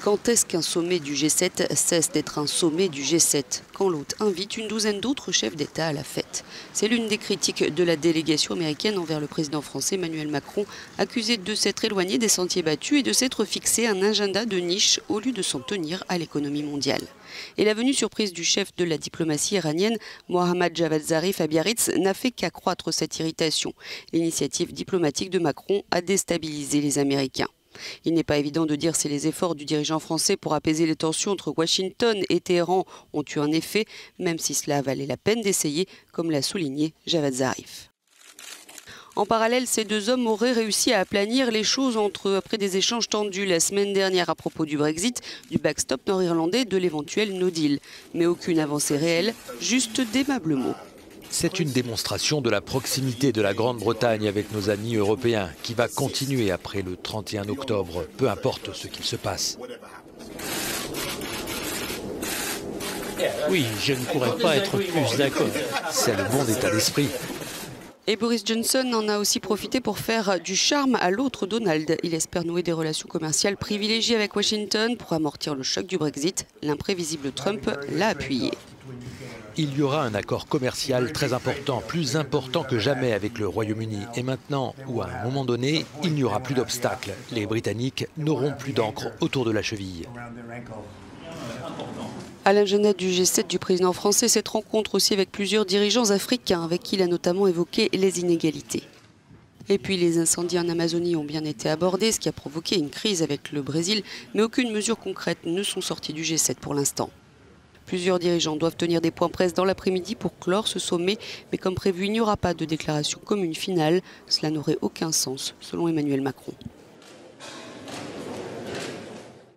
Quand est-ce qu'un sommet du G7 cesse d'être un sommet du G7 ? Quand l'hôte invite une douzaine d'autres chefs d'État à la fête. C'est l'une des critiques de la délégation américaine envers le président français Emmanuel Macron, accusé de s'être éloigné des sentiers battus et de s'être fixé un agenda de niche au lieu de s'en tenir à l'économie mondiale. Et la venue surprise du chef de la diplomatie iranienne, Mohammad Javad Zarif à Biarritz, n'a fait qu'accroître cette irritation. L'initiative diplomatique de Macron a déstabilisé les Américains. Il n'est pas évident de dire si les efforts du dirigeant français pour apaiser les tensions entre Washington et Téhéran ont eu un effet, même si cela valait la peine d'essayer, comme l'a souligné Javad Zarif. En parallèle, ces deux hommes auraient réussi à aplanir les choses entre eux après des échanges tendus la semaine dernière à propos du Brexit, du backstop nord-irlandais, de l'éventuel no deal. Mais aucune avancée réelle, juste d'aimables mots. C'est une démonstration de la proximité de la Grande-Bretagne avec nos amis européens qui va continuer après le 31 octobre, peu importe ce qu'il se passe. Oui, je ne pourrais pas être plus d'accord. C'est le bon état d'esprit. Et Boris Johnson en a aussi profité pour faire du charme à l'autre Donald. Il espère nouer des relations commerciales privilégiées avec Washington pour amortir le choc du Brexit. L'imprévisible Trump l'a appuyé. Il y aura un accord commercial très important, plus important que jamais avec le Royaume-Uni. Et maintenant, ou à un moment donné, il n'y aura plus d'obstacles. Les Britanniques n'auront plus d'encre autour de la cheville. À l'agenda du G7 du président français, cette rencontre aussi avec plusieurs dirigeants africains, avec qui il a notamment évoqué les inégalités. Et puis les incendies en Amazonie ont bien été abordés, ce qui a provoqué une crise avec le Brésil, mais aucune mesure concrète ne sont sorties du G7 pour l'instant. Plusieurs dirigeants doivent tenir des points presse dans l'après-midi pour clore ce sommet, mais comme prévu, il n'y aura pas de déclaration commune finale. Cela n'aurait aucun sens, selon Emmanuel Macron.